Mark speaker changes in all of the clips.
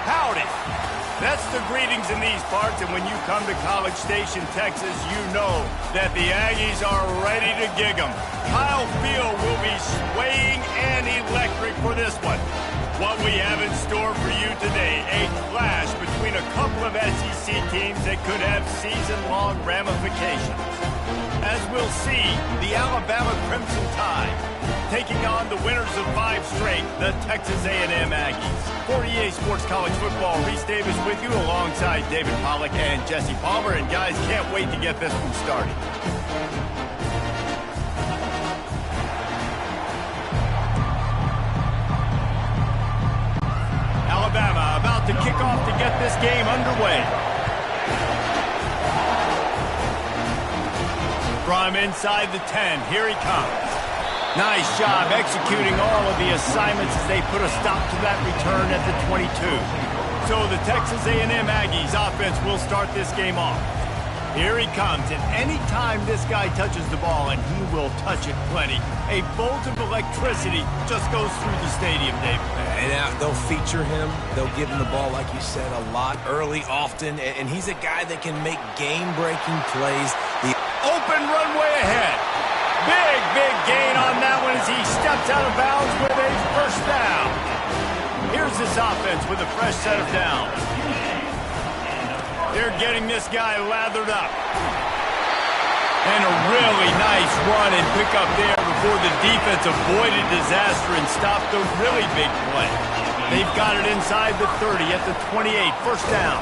Speaker 1: Howdy. That's the greetings in these parts, and when you come to College Station, Texas, you know that the Aggies are ready to gig 'em. Kyle Field will be swaying and electric for this one. What we have in store for you today, a clash between a couple of SEC teams that could have season-long ramifications. As we'll see, the Alabama Crimson Tide taking on the winners of 5 straight, the Texas A&M Aggies. For EA Sports College Football, Reese Davis with you alongside David Pollack and Jesse Palmer. And guys, can't wait to get this one started. Alabama about to kick off to get this game underway. From inside the 10, here he comes. Nice job executing all of the assignments as they put a stop to that return at the 22. So the Texas A&M Aggies offense will start this game off. Here he comes, and anytime this guy touches the ball, and he will touch it plenty, a bolt of electricity just goes through the stadium, David.
Speaker 2: And they'll feature him. They'll give him the ball, like you said, a lot, early, often, and he's a guy that can make game-breaking plays. The
Speaker 1: open runway ahead. Big gain on that one as he steps out of bounds with a first down. Here's this offense with a fresh set of downs. They're getting this guy lathered up. And a really nice run and pick up there before the defense avoided disaster and stopped a really big play. They've got it inside the 30 at the 28, first down.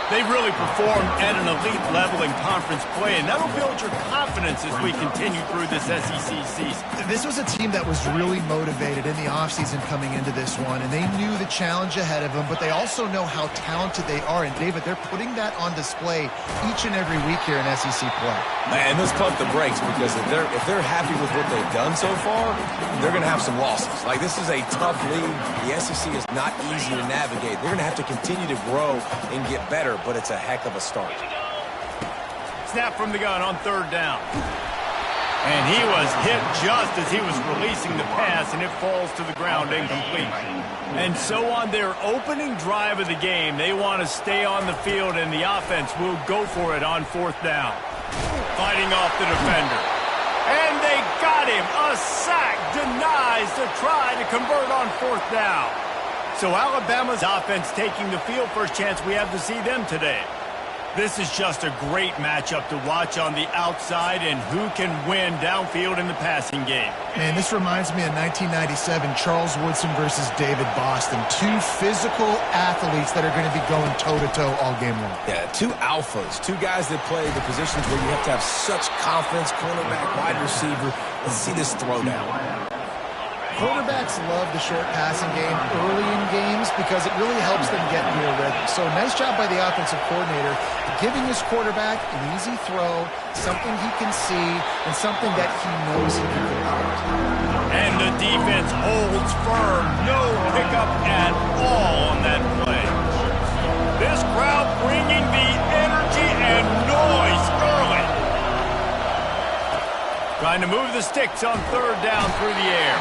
Speaker 1: They really performed at an elite level in conference play, and that'll build your confidence as we continue through this SEC season.
Speaker 3: This was a team that was really motivated in the offseason coming into this one, and they knew the challenge ahead of them, but they also know how talented they are. And, David, they're putting that on display each and every week here in SEC play.
Speaker 2: And let's pump the brakes, because if they're happy with what they've done so far, they're going to have some losses. Like, this is a tough league. The SEC is not easy to navigate. They're going to have to continue to grow and get better, but it's a heck of a start.
Speaker 1: Snap from the gun on third down. And he was hit just as he was releasing the pass, and it falls to the ground incomplete. And so on their opening drive of the game, they want to stay on the field, and the offense will go for it on fourth down. Fighting off the defender. And they got him. A sack denies the try to convert on fourth down. So Alabama's offense taking the field. First chance we have to see them today. This is just a great matchup to watch on the outside, and who can win downfield in the passing game.
Speaker 3: Man, this reminds me of 1997, Charles Woodson versus David Boston. 2 physical athletes that are going to be going toe-to-toe all game long.
Speaker 2: Yeah, 2 alphas, 2 guys that play the positions where you have to have such confidence, cornerback, wide receiver. Let's see this throwdown.
Speaker 3: Quarterbacks love the short passing game early in games because it really helps them get into a rhythm. So nice job by the offensive coordinator giving his quarterback an easy throw, something he can see, and something that he knows he can convert.
Speaker 1: And the defense holds firm. No pickup at all on that play. This crowd bringing the energy and noise early. Trying to move the sticks on third down through the air.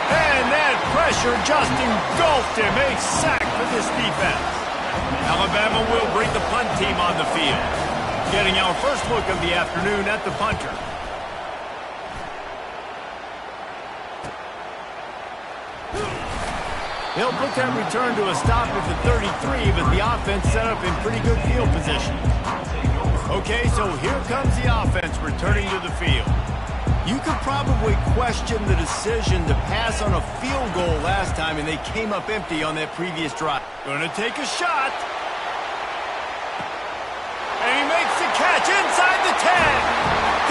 Speaker 1: And that pressure just engulfed him. A sack for this defense. Alabama will bring the punt team on the field. Getting our first look of the afternoon at the punter. He'll put that return to a stop at the 33, but the offense set up in pretty good field position. Okay, so here comes the offense returning to the field. You could probably question the decision to pass on a field goal last time, and they came up empty on that previous drive. Going to take a shot. And he makes the catch inside the 10.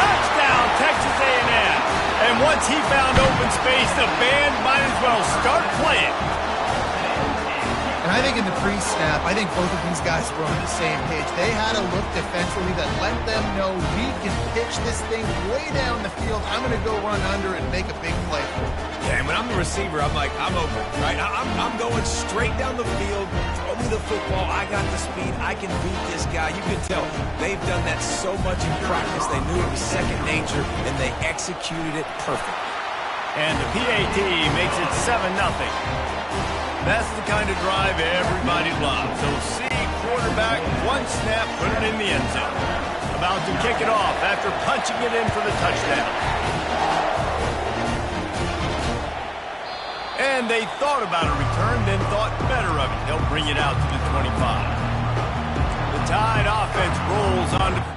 Speaker 1: Touchdown, Texas A&M. And once he found open space, the band might as well start playing.
Speaker 3: And I think in the pre-snap, I think both of these guys were on the same page. They had a look defensively that let them know we can pitch this thing way down the field. I'm going to go run under and make a big play for it.
Speaker 2: Yeah, and when I'm the receiver, I'm like, I'm open, right? I'm going straight down the field. Throw me the football. I got the speed. I can beat this guy. You can tell they've done that so much in practice. They knew it was second nature, and they executed it perfectly.
Speaker 1: And the PAT makes it 7-0. That's the kind of drive everybody loves. So see quarterback, one snap, put it in the end zone. About to kick it off after punching it in for the touchdown. And they thought about a return, then thought better of it. They'll bring it out to the 25. The Tide offense rolls on to...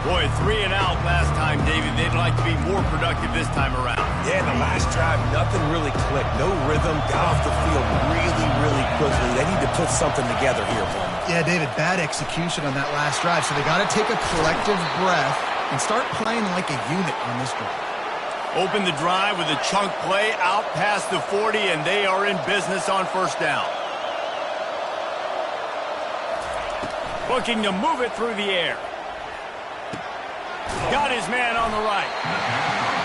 Speaker 1: Boy, 3 and out last time, David. They'd like to be more productive this time around.
Speaker 2: Yeah, the last drive, nothing really clicked. No rhythm, got off the field really quickly. They need to put something together here, Paul.
Speaker 3: Yeah, David, bad execution on that last drive. So they got to take a collective breath and start playing like a unit on this drive.
Speaker 1: Open the drive with a chunk play out past the 40, and they are in business on first down. Looking to move it through the air. Got his man on the right.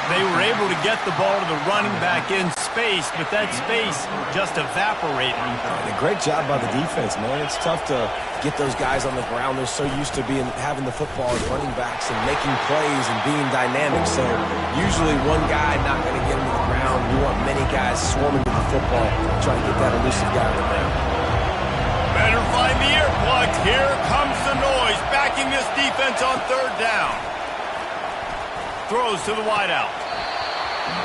Speaker 1: They were able to get the ball to the running back in space, but that space just evaporated.
Speaker 2: And a great job by the defense, man. It's tough to get those guys on the ground. They're so used to having the football as running backs and making plays and being dynamic. So usually one guy not going to get him to the ground. You want many guys swarming with the football, trying to get that elusive guy on the ground.
Speaker 1: Better find the earplugs. Here comes the noise, backing this defense on third down. Throws to the wideout.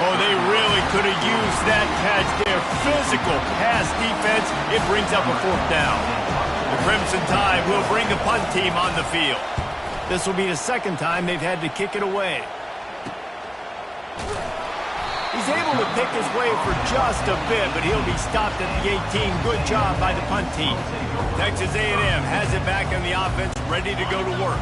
Speaker 1: Oh, they really could have used that catch there. Physical pass defense. It brings up a fourth down. The Crimson Tide will bring the punt team on the field. This will be the second time they've had to kick it away. He's able to pick his way for just a bit, but he'll be stopped at the 18. Good job by the punt team. Texas A&M has it back on the offense, ready to go to work.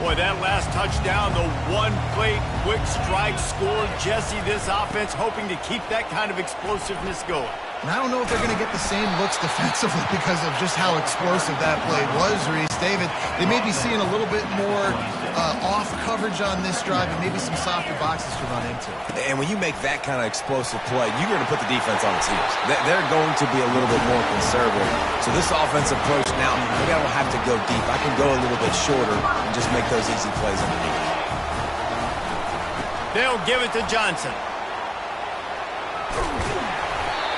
Speaker 1: Boy, that last touchdown, the one-play quick strike score. Jesse, this offense hoping to keep that kind of explosiveness going.
Speaker 3: And I don't know if they're going to get the same looks defensively because of just how explosive that play was, Reese. David, they may be seeing a little bit more off coverage on this drive and maybe some softer boxes to run into.
Speaker 2: And when you make that kind of explosive play, you're going to put the defense on its heels. They're going to be a little bit more conservative. So this offensive approach now, maybe I don't have to go deep. I can go a little bit shorter and just make those easy plays underneath.
Speaker 1: They'll give it to Johnson.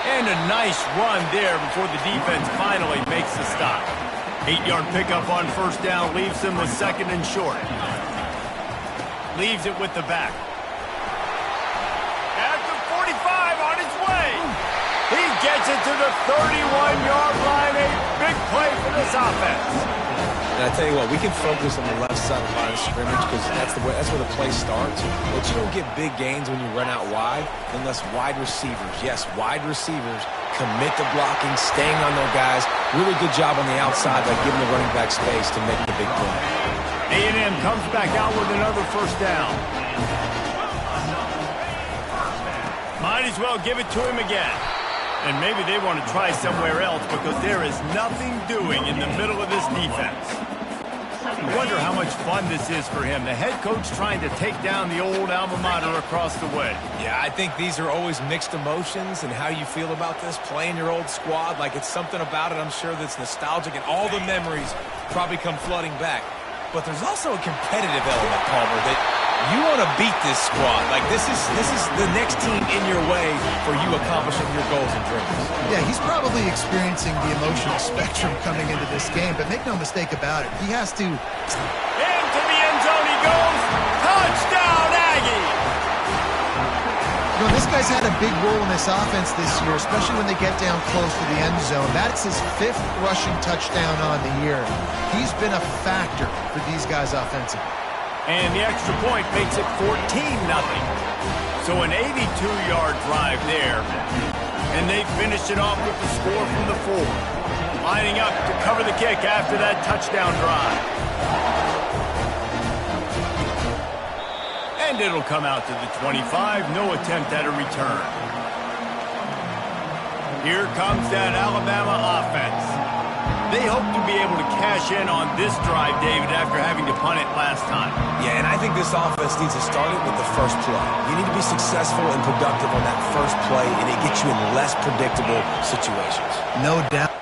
Speaker 1: And a nice run there before the defense finally makes the stop. 8-yard pickup on first down leaves them with second and short. Leaves it with the back. At the 45 on his way. He gets it to the 31-yard line. A big play for this offense.
Speaker 2: And I tell you what, we can focus on the left side of the line of scrimmage because that's where the play starts. But you don't get big gains when you run out wide unless wide receivers, yes, wide receivers, commit to blocking, staying on their guys. Really good job on the outside by giving the running back space to make the big play.
Speaker 1: A&M comes back out with another first down. Might as well give it to him again. And maybe they want to try somewhere else because there is nothing doing in the middle of this defense. I wonder how much fun this is for him. The head coach trying to take down the old alma mater across the way.
Speaker 2: Yeah, I think these are always mixed emotions and how you feel about this, playing your old squad. Like it's something about it, I'm sure, that's nostalgic and all the memories probably come flooding back. But there's also a competitive element, Palmer, that you want to beat this squad. Like this is the next team in your way for you accomplishing your goals and dreams.
Speaker 3: Yeah, he's probably experiencing the emotional spectrum coming into this game, but make no mistake about it, he has to.
Speaker 1: Into the end zone he goes. Touchdown, Aggie!
Speaker 3: You know, this guy's had a big role in this offense this year, especially when they get down close to the end zone. That's his 5th rushing touchdown on the year. He's been a factor for these guys offensively.
Speaker 1: And the extra point makes it 14-0. So an 82-yard drive there. And they finished it off with the score from the 4. Lining up to cover the kick after that touchdown drive. And it'll come out to the 25. No attempt at a return. Here comes that Alabama offense. They hope to be able to cash in on this drive, David, after having to punt it last time.
Speaker 2: Yeah, and I think this offense needs to start it with the first play. You need to be successful and productive on that first play, and it gets you in less predictable situations.
Speaker 3: No doubt.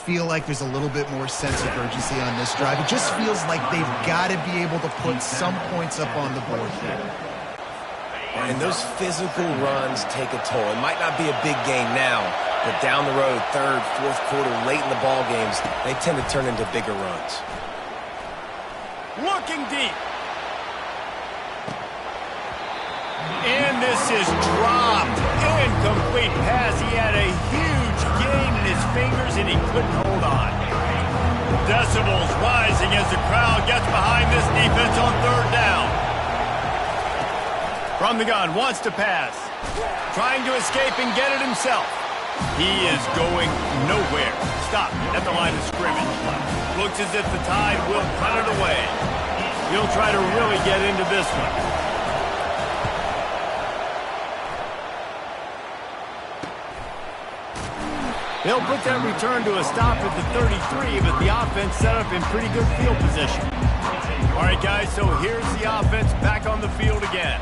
Speaker 3: feel like there's a little bit more sense of urgency on this drive. It just feels like they've got to be able to put some points up on the board here.
Speaker 2: And those physical runs take a toll. It might not be a big game now, but down the road, third, fourth quarter, late in the ball games, they tend to turn into bigger runs.
Speaker 1: Looking deep. And this is dropped. Incomplete pass. He had a huge gain in his fingers, and he couldn't hold on. Decibels rising as the crowd gets behind this defense on third down. From the gun, wants to pass. Trying to escape and get it himself. He is going nowhere. Stop at the line of scrimmage. Looks as if the Tide will cut it away. He'll try to really get into this one. He'll put that return to a stop at the 33, but the offense set up in pretty good field position. All right, guys, so here's the offense back on the field again.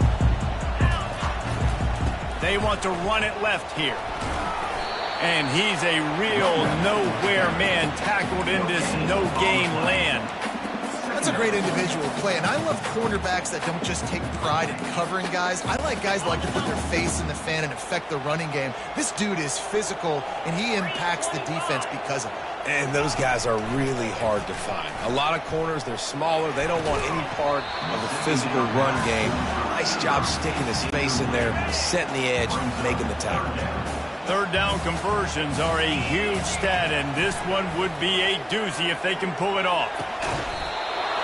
Speaker 1: They want to run it left here. And he's a real nowhere man tackled in this no-game land.
Speaker 3: That's a great individual play, and I love cornerbacks that don't just take pride in covering guys. I like guys that like to put their face in the fan and affect the running game. This dude is physical, and he impacts the defense because of it.
Speaker 2: And those guys are really hard to find. A lot of corners, they're smaller. They don't want any part of the physical run game. Nice job sticking his face in there, setting the edge, making the tackle.
Speaker 1: Third down conversions are a huge stat, and this one would be a doozy if they can pull it off.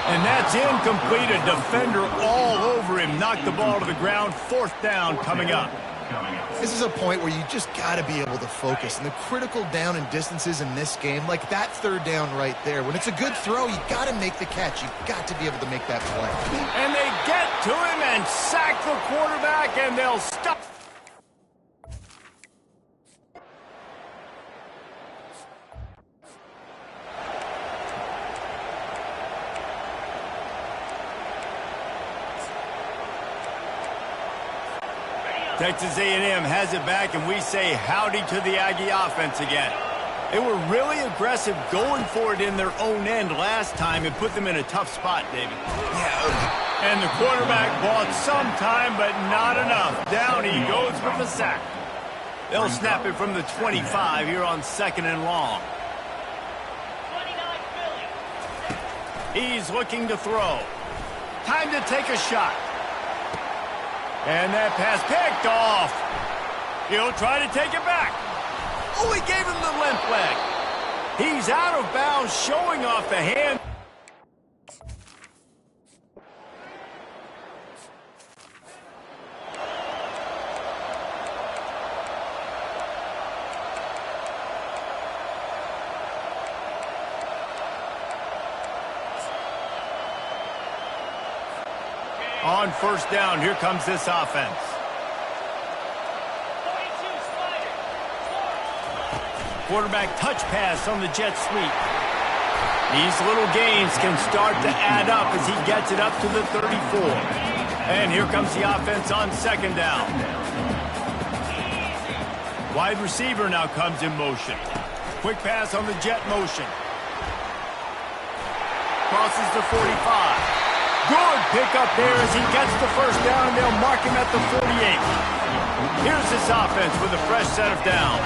Speaker 1: And that's incomplete. A defender all over him. Knocked the ball to the ground. Fourth down coming up.
Speaker 3: This is a point where you just got to be able to focus. And the critical down and distances in this game, like that third down right there, when it's a good throw, you got to make the catch. You got to be able to make that play.
Speaker 1: And they get to him and sack the quarterback, and they'll stop. Texas A&M has it back, and we say howdy to the Aggie offense again. They were really aggressive going for it in their own end last time and put them in a tough spot, David. Yeah. And the quarterback bought some time, but not enough. Down he goes with the sack. They'll snap it from the 25 here on 2nd and long. He's looking to throw. Time to take a shot. And that pass picked off. He'll try to take it back. Oh, he gave him the limp leg. He's out of bounds, showing off the hand. On first down, here comes this offense. Quarterback touch pass on the jet sweep. These little gains can start to add up as he gets it up to the 34. And here comes the offense on 2nd down. Wide receiver now comes in motion. Quick pass on the jet motion. Crosses the 45. Good pickup there as he gets the first down, and they'll mark him at the 48. Here's this offense with a fresh set of downs.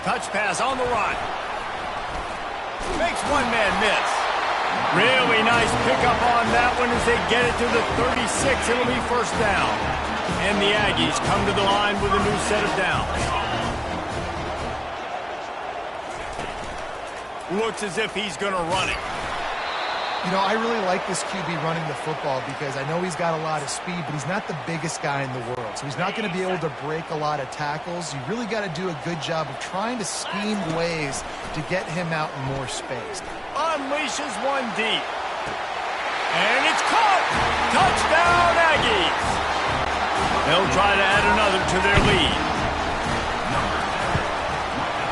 Speaker 1: Touch pass on the run. Makes one man miss. Really nice pickup on that one as they get it to the 36. It'll be first down. And the Aggies come to the line with a new set of downs. Looks as if he's going to run it.
Speaker 3: You know, I really like this QB running the football because I know he's got a lot of speed, but he's not the biggest guy in the world. So he's not going to be able to break a lot of tackles. You really got to do a good job of trying to scheme ways to get him out in more space.
Speaker 1: Unleashes one deep. And it's caught! Touchdown, Aggies! They'll try to add another to their lead.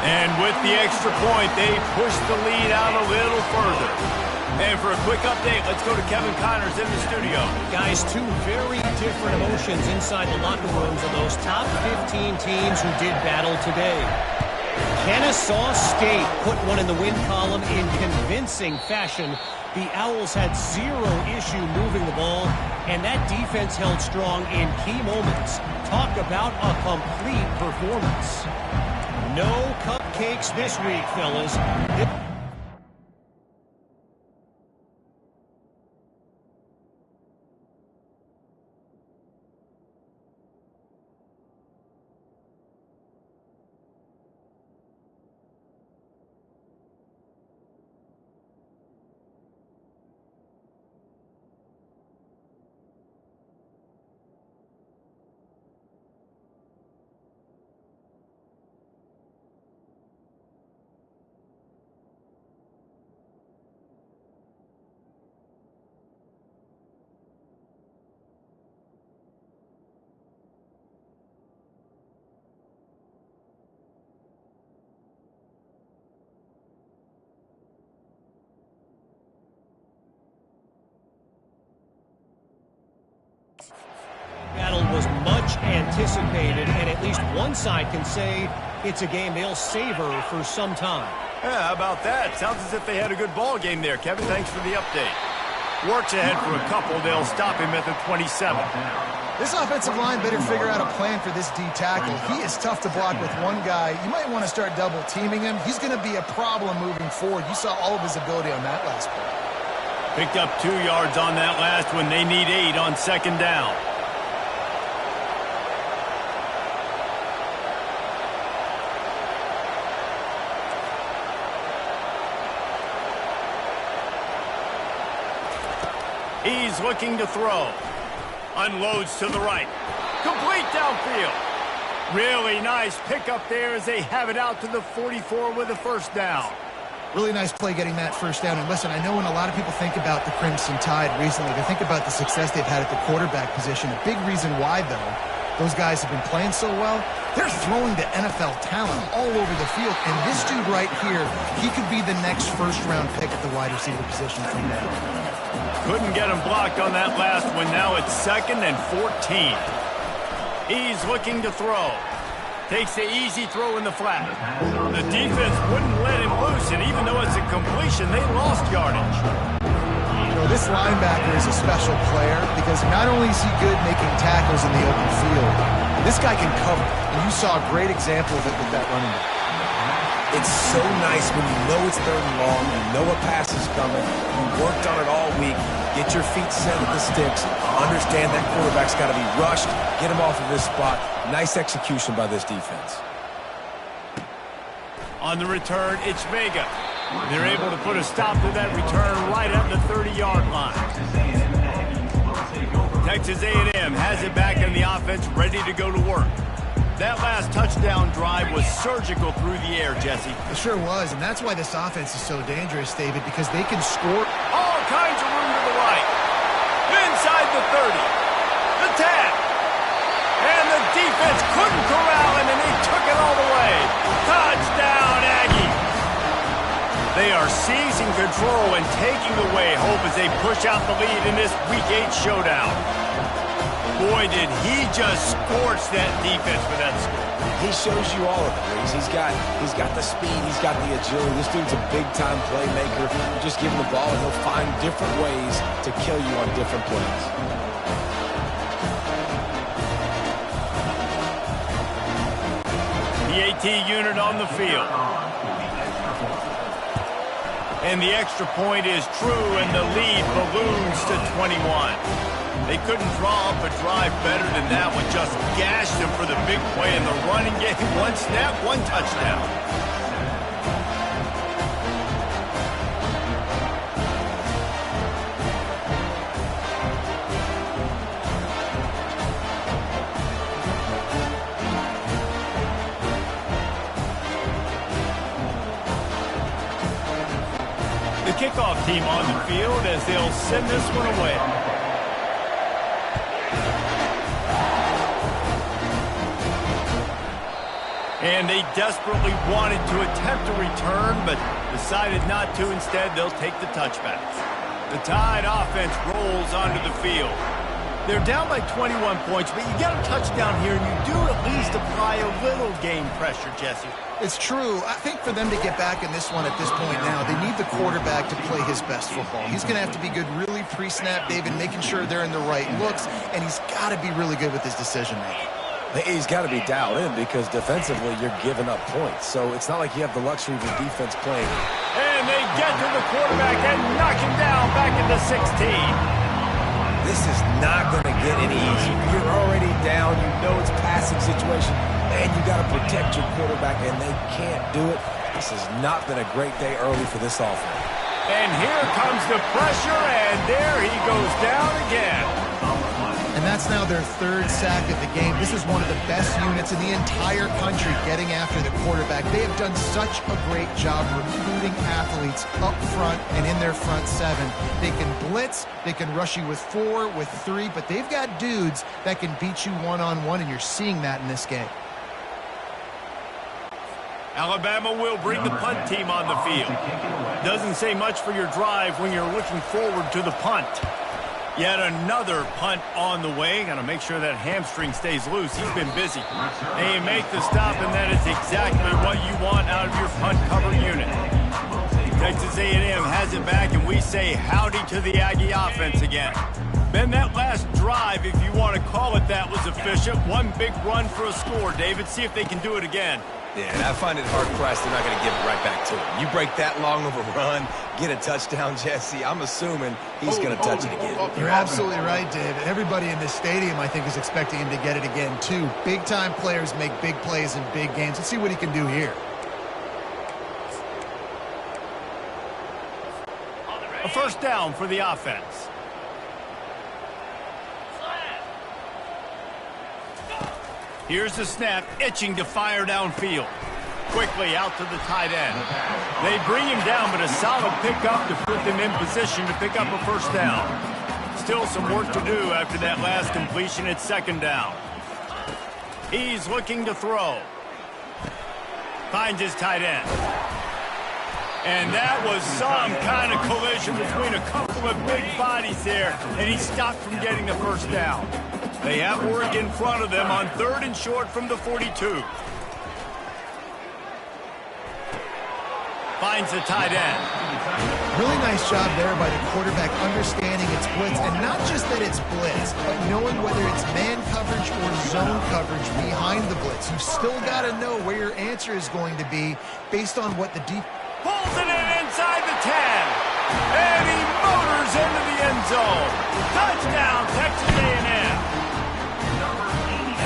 Speaker 1: And with the extra point, they push the lead out a little further. And for a quick update, let's go to Kevin Connors in the studio.
Speaker 4: Guys, two very different emotions inside the locker rooms of those top 15 teams who did battle today. Kennesaw State put one in the win column in convincing fashion. The Owls had zero issue moving the ball, and that defense held strong in key moments. Talk about a complete performance. No cupcakes this week, fellas. Battle was much anticipated, and at least one side can say it's a game they'll savor for some time.
Speaker 1: Yeah, how about that? Sounds as if they had a good ball game there. Kevin, thanks for the update. Works ahead for a couple. They'll stop him at the 27.
Speaker 3: This offensive line better figure out a plan for this D tackle. He is tough to block with one guy. You might want to start double teaming him. He's going to be a problem moving forward. You saw all of his ability on that last play.
Speaker 1: Picked up 2 yards on that last one. They need 8 on second down. He's looking to throw. Unloads to the right. Complete downfield. Really nice pickup there as they have it out to the 44 with a first down.
Speaker 3: Really nice play getting that first down. And listen, I know when a lot of people think about the Crimson Tide recently, they think about the success they've had at the quarterback position. A big reason why, though, those guys have been playing so well, they're throwing to NFL talent all over the field. And this dude right here, he could be the next first-round pick at the wide receiver position from now.
Speaker 1: Couldn't get him blocked on that last one. Now it's 2nd and 14. He's looking to throw. Takes the easy throw in the flat. The defense wouldn't let him loose, and even though it's a completion, they lost yardage.
Speaker 3: You know, this linebacker is a special player because not only is he good making tackles in the open field, this guy can cover. And you saw a great example of it with that running back.
Speaker 2: It's so nice when you know it's 3rd and long, you know a pass is coming, you worked on it all week, get your feet set at the sticks, understand that quarterback's got to be rushed, get him off of this spot. Nice execution by this defense.
Speaker 1: On the return, it's Vega. They're able to put a stop to that return right at the 30-yard line. Texas A&M has it back in the offense, ready to go to work. That last touchdown drive was surgical through the air, Jesse.
Speaker 3: It sure was, and that's why this offense is so dangerous, David, because they can score.
Speaker 1: All kinds of room to the right. Inside the 30. The tag. And the defense couldn't corral him, and they took it all the way. Touchdown, Aggie. They are seizing control and taking away hope as they push out the lead in this Week 8 showdown. Boy, did he just scorch that defense with that score.
Speaker 2: He shows you all of it, Reese. He's got the speed, he's got the agility. This dude's a big-time playmaker. You just give him the ball, and he'll find different ways to kill you on different plays.
Speaker 1: The AT unit on the field. And the extra point is true, and the lead balloons to 21. They couldn't draw up a drive better than that one. Just gashed him for the big play in the running game. One snap, one touchdown. The kickoff team on the field as they'll send this one away. And they desperately wanted to attempt a return, but decided not to. Instead, they'll take the touchback. The Tide offense rolls onto the field.
Speaker 5: They're down by 21 points, but you get a touchdown here, and you do at least apply a little game pressure, Jesse.
Speaker 3: It's true. I think for them to get back in this one at this point now, they need the quarterback to play his best football. He's going to have to be good really pre-snap, David, making sure they're in the right looks, and he's got to be really good with his decision-making.
Speaker 2: He's got to be dialed in because defensively you're giving up points. So it's not like you have the luxury of the defense playing.
Speaker 1: And they get to the quarterback and knock him down back at the 16.
Speaker 2: This is not going to get any easier. You're already down. You know it's passing situation. And you got to protect your quarterback, and they can't do it. This has not been a great day early for this offense.
Speaker 1: And here comes the pressure, and there he goes down again.
Speaker 3: And that's now their third sack of the game. This is one of the best units in the entire country getting after the quarterback. They have done such a great job recruiting athletes up front and in their front seven. They can blitz, they can rush you with 4, with 3, but they've got dudes that can beat you one-on-one, and you're seeing that in this game.
Speaker 1: Alabama will bring the punt team on the field. Doesn't say much for your drive when you're looking forward to the punt. Yet another punt on the way. Got to make sure that hamstring stays loose. He's been busy. They make the stop, and that is exactly what you want out of your punt cover unit. Texas A&M has it back, and we say howdy to the Aggie offense again. Ben, that last drive, if you want to call it that, was efficient. One big run for a score. David, see if they can do it again.
Speaker 2: Yeah, and I find it hard-pressed they're not going to give it right back to him. You break that long of a run, get a touchdown, Jesse, I'm assuming he's going to touch it again.
Speaker 3: You're absolutely right, Dave. Everybody in this stadium, I think, is expecting him to get it again, too. Big-time players make big plays in big games. Let's see what he can do here.
Speaker 1: A first down for the offense. Here's the snap, itching to fire downfield. Quickly out to the tight end. They bring him down, but a solid pickup to put them in position to pick up a first down. Still some work to do after that last completion at second down. He's looking to throw. Finds his tight end. And that was some kind of collision between a couple of big bodies there, and he stopped from getting the first down. They have work in front of them on 3rd and short from the 42. Finds the tight end.
Speaker 3: Really nice job there by the quarterback understanding it's blitz, and not just that it's blitz, but knowing whether it's man coverage or zone coverage behind the blitz. You've still got to know where your answer is going to be based on what the deep...
Speaker 1: Pulls it in inside the 10. And he motors into the end zone. Touchdown, Texas A&M.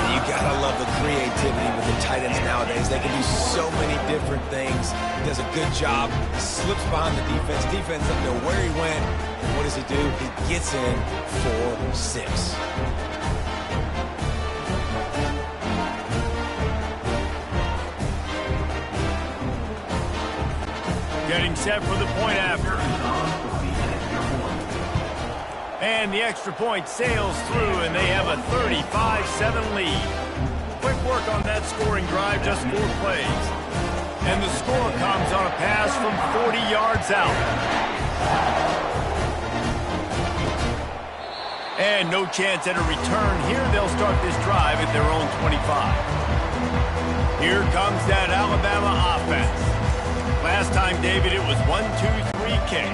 Speaker 2: You gotta love the creativity with the tight ends nowadays. They can do so many different things. He does a good job. He slips behind the defense. Defense doesn't know where he went. And what does he do? He gets in for 6.
Speaker 1: Getting set for the point after. And the extra point sails through, and they have a 35-7 lead. Quick work on that scoring drive, just 4 plays. And the score comes on a pass from 40 yards out. And no chance at a return here. They'll start this drive at their own 25. Here comes that Alabama offense. Last time, David, it was 1-2-3 kick.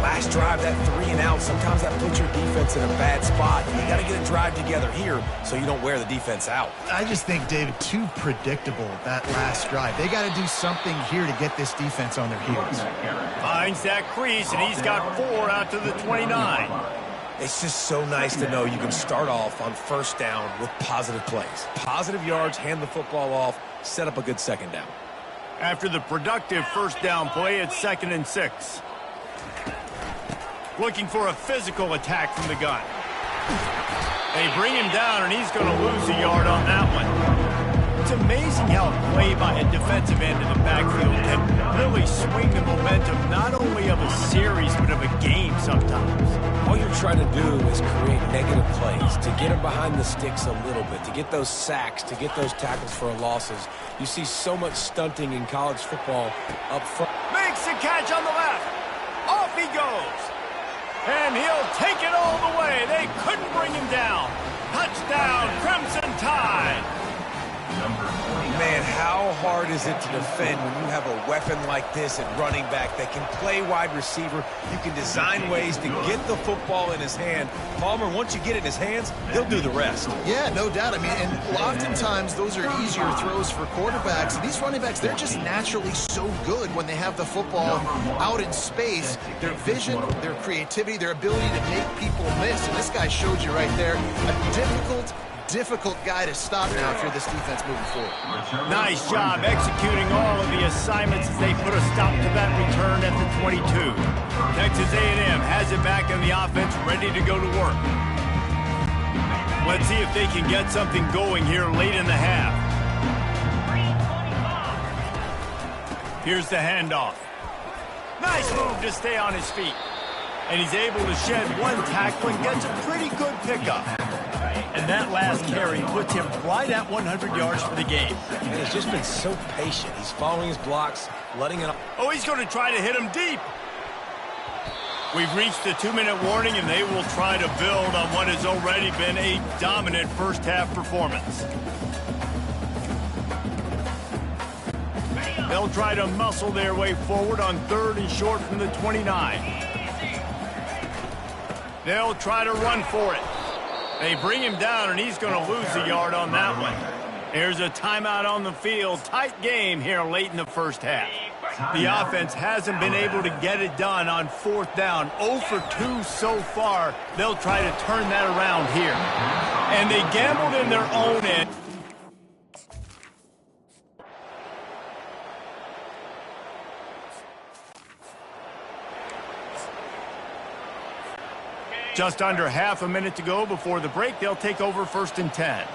Speaker 2: Last drive, that 3 and out, sometimes that puts your defense in a bad spot. You got to get a drive together here so you don't wear the defense out.
Speaker 3: I just think, David, too predictable, that last drive. They got to do something here to get this defense on their heels.
Speaker 1: Finds that crease, and he's got 4 out to the 29.
Speaker 2: It's just so nice to know you can start off on first down with positive plays. Positive yards, hand the football off, set up a good second down.
Speaker 1: After the productive first down play, it's 2nd and 6. Looking for a physical attack from the gun. They bring him down, and he's going to lose a yard on that one. It's amazing how a play by a defensive end in the backfield can really swing the momentum not only of a series, but of a game sometimes.
Speaker 2: All you're trying to do is create negative plays, to get them behind the sticks a little bit, to get those sacks, to get those tackles for losses. You see so much stunting in college football up front.
Speaker 1: Makes the catch on the left. Off he goes. And he'll take it all the way. They couldn't bring him down. Touchdown, Crimson Tide.
Speaker 2: Man, how hard is it to defend when you have a weapon like this at running back that can play wide receiver? You can design ways to get the football in his hand. Palmer, once you get it in his hands, he'll do the rest.
Speaker 3: Yeah, no doubt. I mean, and oftentimes those are easier throws for quarterbacks. And these running backs, they're just naturally so good when they have the football out in space. Their vision, their creativity, their ability to make people miss. And this guy showed you right there a difficult guy to stop now if you're this defense moving forward.
Speaker 1: Nice job executing all of the assignments as they put a stop to that return at the 22. Texas A&M has it back in the offense, ready to go to work. Let's see if they can get something going here late in the half. Here's the handoff. Nice move to stay on his feet. And he's able to shed one tackle and gets a pretty good pickup. And that last carry puts him right at 100 yards for the game.
Speaker 2: And he's just been so patient. He's following his blocks, letting it...
Speaker 1: Oh, he's going to try to hit him deep. We've reached the 2-minute warning, and they will try to build on what has already been a dominant first-half performance. They'll try to muscle their way forward on 3rd and short from the 29. They'll try to run for it. They bring him down, and he's going to lose a yard on that one. Here's a timeout on the field. Tight game here late in the first half. The offense hasn't been able to get it done on 4th down. 0 for 2 so far. They'll try to turn that around here. And they gambled in their own end. Just under half a minute to go before the break. They'll take over 1st and 10.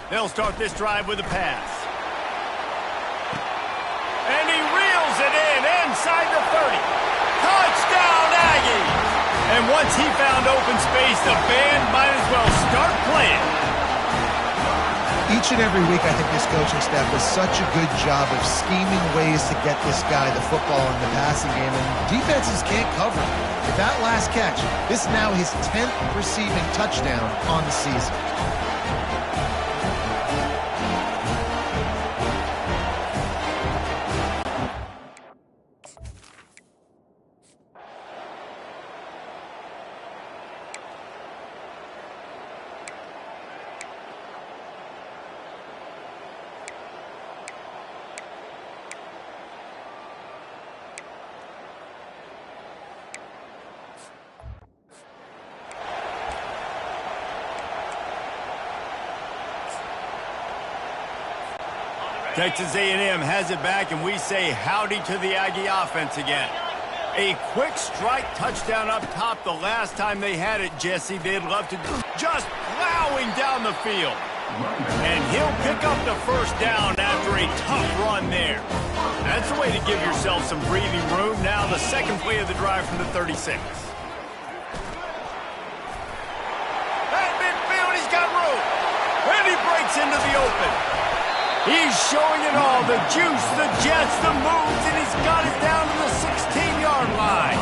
Speaker 1: They'll start this drive with a pass. And he reels it in inside the 30. Touchdown, Aggies! And once he found open space, the band might as well start playing.
Speaker 3: Each and every week, I think this coaching staff does such a good job of scheming ways to get this guy the football in the passing game, and defenses can't cover him. With that last catch, this is now his 10th receiving touchdown on the season.
Speaker 1: Texas A&M has it back, and we say howdy to the Aggie offense again. A quick strike touchdown up top the last time they had it, Jesse. They'd love to just plowing down the field. And he'll pick up the 1st down after a tough run there. That's the way to give yourself some breathing room. Now the 2nd play of the drive from the 36. At midfield, he's got room. And he breaks into the open. He's showing it all, the juice, the jets, the moves, and he's got it down to the 16-yard line.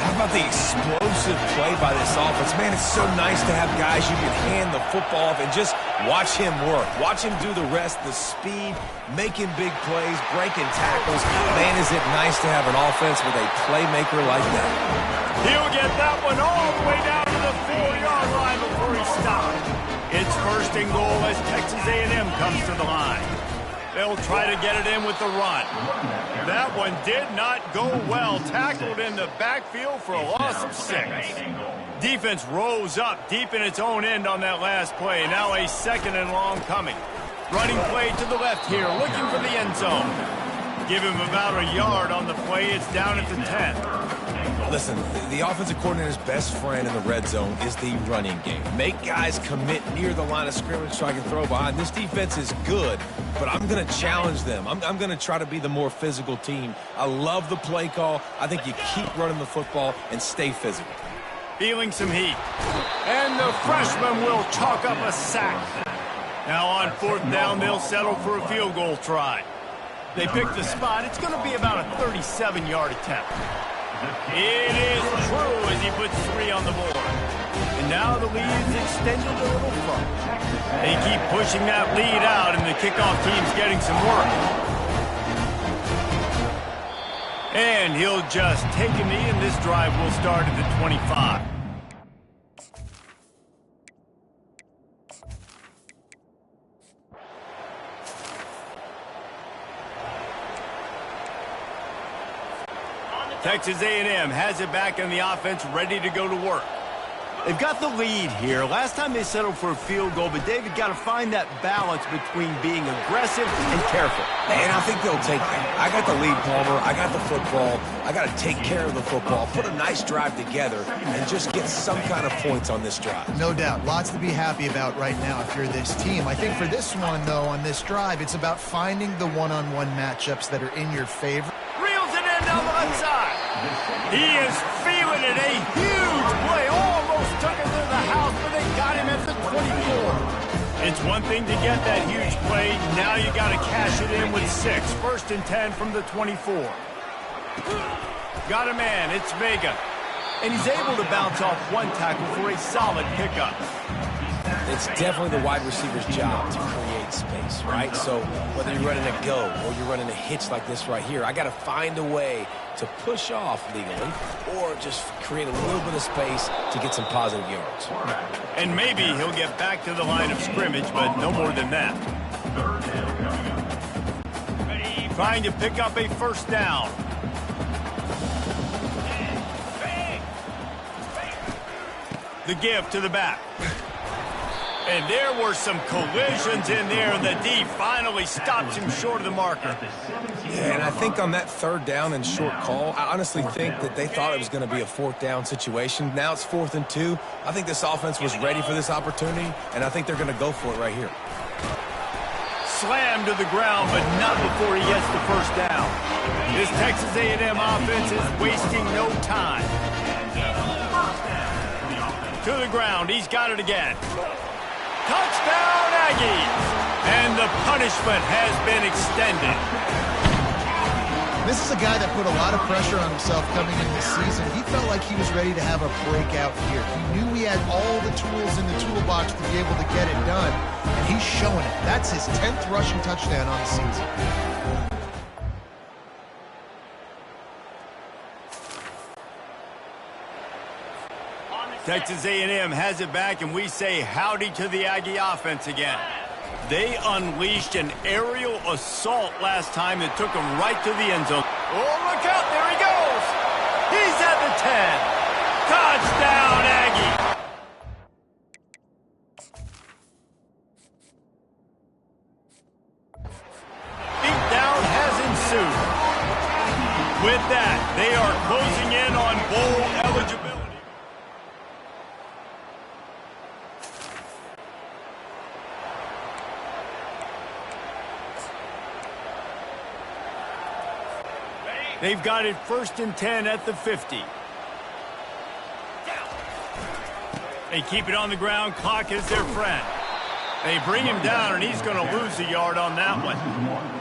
Speaker 2: How about the explosive play by this offense? Man, it's so nice to have guys you can hand the football off and just watch him work. Watch him do the rest, the speed, making big plays, breaking tackles. Man, is it nice to have an offense with a playmaker like that.
Speaker 1: He'll get that one all the way down to the 4-yard line before he stops. It's 1st and goal as Texas A&M comes to the line. They'll try to get it in with the run. That one did not go well. Tackled in the backfield for a loss of 6. Defense rose up deep in its own end on that last play. Now a 2nd and long coming. Running play to the left here, looking for the end zone. Give him about a yard on the play. It's down at the 10.
Speaker 2: Listen, the offensive coordinator's best friend in the red zone is the running game. Make guys commit near the line of scrimmage so I can throw behind. This defense is good, but I'm going to challenge them. I'm going to try to be the more physical team. I love the play call. I think you keep running the football and stay physical.
Speaker 1: Feeling some heat. And the freshman will chalk up a sack. Now on 4th down, they'll settle for a field goal try. They pick the spot. It's going to be about a 37-yard attempt. It is true as he puts 3 on the board. And now the lead's extended a little further. They keep pushing that lead out, and the kickoff team's getting some work. And he'll just take a knee, and this drive will start at the 25. Texas A&M has it back in the offense, ready to go to work.
Speaker 5: They've got the lead here. Last time they settled for a field goal, but David got to find that balance between being aggressive and careful.
Speaker 2: And I think they'll take that. I got the lead, Palmer. I got the football. I got to take care of the football, put a nice drive together, and just get some kind of points on this drive.
Speaker 3: No doubt. Lots to be happy about right now if you're this team. I think for this one, though, on this drive, it's about finding the one-on-one matchups that are in your favor.
Speaker 1: Reels it in down the left side. He is feeling it. A huge play. Almost took it to the house, but they got him at the 24. It's one thing to get that huge play. Now you got to cash it in with 6. 1st and 10 from the 24. Got a man. It's Vega.
Speaker 5: And he's able to bounce off one tackle for a solid pickup.
Speaker 2: It's definitely the wide receiver's job to create space, right? So whether you're running a go or you're running a hitch like this right here, I got to find a way to push off legally or just create a little bit of space to get some positive yards.
Speaker 1: And maybe he'll get back to the line of scrimmage, but no more than that. Trying to pick up a 1st down. The give to the back. And there were some collisions in there, and the D finally stops him short of the marker.
Speaker 2: Yeah, and I think on that 3rd down and short call, I honestly think that they thought it was going to be a 4th down situation. Now it's 4th and 2. I think this offense was ready for this opportunity, and I think they're going to go for it right here.
Speaker 1: Slammed to the ground, but not before he gets the 1st down. This Texas A&M offense is wasting no time. To the ground, he's got it again. Touchdown, Aggies! And the punishment has been extended.
Speaker 3: This is a guy that put a lot of pressure on himself coming into the season. He felt like he was ready to have a breakout here. He knew he had all the tools in the toolbox to be able to get it done, and he's showing it. That's his 10th rushing touchdown on the season.
Speaker 1: Texas A&M has it back, and we say howdy to the Aggie offense again. They unleashed an aerial assault last time that took them right to the end zone. Oh, look out. There he goes. He's at the 10. Touchdown, Aggie. Beatdown has ensued. With that, they are closing in on bowl eligibility. They've got it 1st and 10 at the 50. They keep it on the ground. Clock is their friend. They bring him down, and he's going to lose a yard on that one.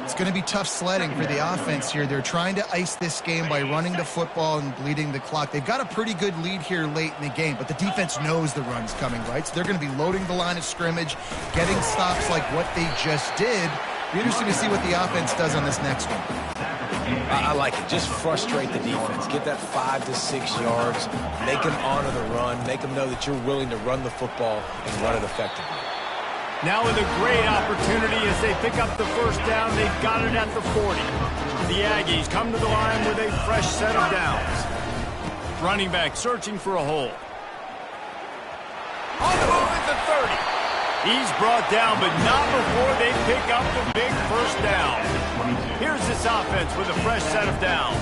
Speaker 3: It's going to be tough sledding for the offense here. They're trying to ice this game by running the football and bleeding the clock. They've got a pretty good lead here late in the game, but the defense knows the run's coming, right? So they're going to be loading the line of scrimmage, getting stops like what they just did. Be interesting to see what the offense does on this next one.
Speaker 2: I like it. Just frustrate the defense. Get that 5 to 6 yards. Make them honor the run. Make them know that you're willing to run the football and run it effectively.
Speaker 1: Now with a great opportunity as they pick up the 1st down. They've got it at the 40. The Aggies come to the line with a fresh set of downs. Running back searching for a hole. On the move at the 30. He's brought down, but not before they pick up the big 1st down. Here's this offense with a fresh set of downs.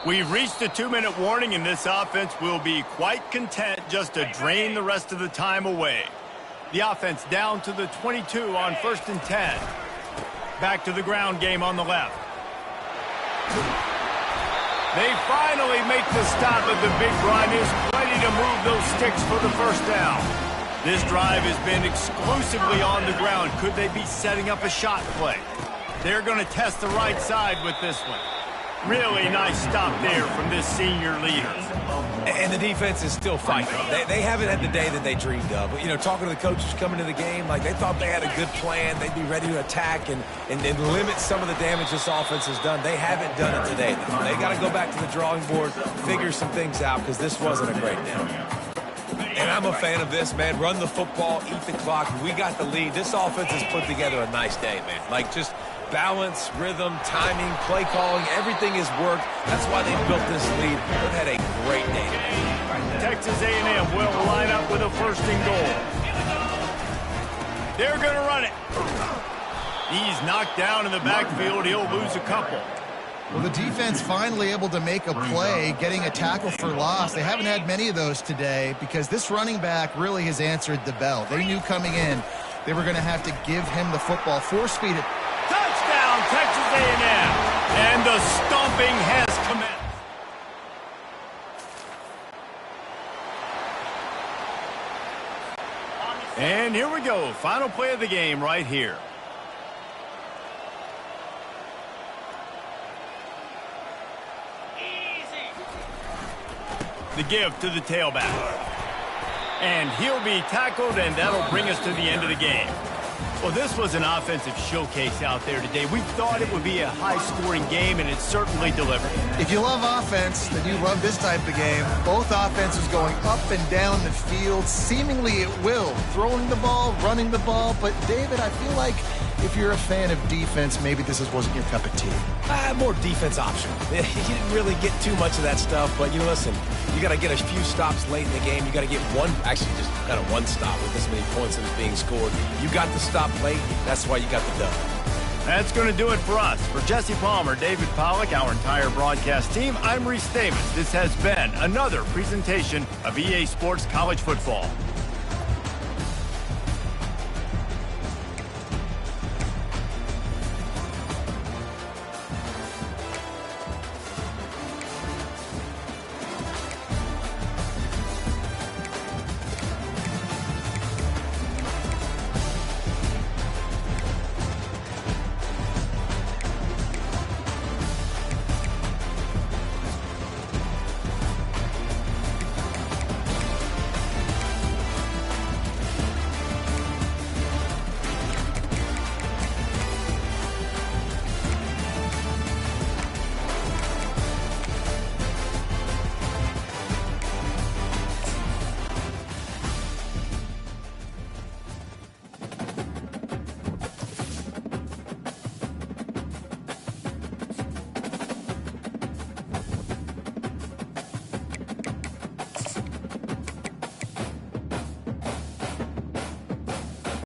Speaker 1: We've reached a 2-minute warning, and this offense will be quite content just to drain the rest of the time away. The offense down to the 22 on 1st and 10. Back to the ground game on the left. They finally make the stop, but the big run is plenty to move those sticks for the 1st down. This drive has been exclusively on the ground. Could they be setting up a shot play? They're going to test the right side with this one. Really nice stop there from this senior leader.
Speaker 2: And the defense is still fighting. They haven't had the day that they dreamed of. You know, talking to the coaches coming to the game, like they thought they had a good plan. They'd be ready to attack and limit some of the damage this offense has done. They haven't done it today. They got to go back to the drawing board, figure some things out, because this wasn't a great day. And I'm a fan of this, man. Run the football, eat the clock. We got the lead. This offense has put together a nice day, man. Like just balance, rhythm, timing, play calling, everything has worked. That's why they built this lead. They've had a great day today.
Speaker 1: Texas A&M will line up with a 1st and goal. They're going to run it. He's knocked down in the backfield. He'll lose a couple.
Speaker 3: Well, the defense finally able to make a play, getting a tackle for loss. They haven't had many of those today because this running back really has answered the bell. They knew coming in they were going to have to give him the football. Force feed it.
Speaker 1: Touchdown, Texas A&M. And the stomping has commenced. And here we go. Final play of the game right here. The give to the tailback. And he'll be tackled, and that'll bring us to the end of the game. Well, this was an offensive showcase out there today. We thought it would be a high-scoring game, and it certainly delivered.
Speaker 3: If you love offense, then you love this type of game. Both offenses going up and down the field, seemingly at will. Throwing the ball, running the ball. But, David, I feel like if you're a fan of defense, maybe this wasn't your cup of tea.
Speaker 2: More defense option. You didn't really get too much of that stuff, but you listen, you got to get a few stops late in the game. You got to get actually just kind of one stop with this many points that is being scored. You got the stop late. That's why you got the dub.
Speaker 1: That's going to do it for us. For Jesse Palmer, David Pollack, our entire broadcast team, I'm Reese Davis. This has been another presentation of EA Sports College Football.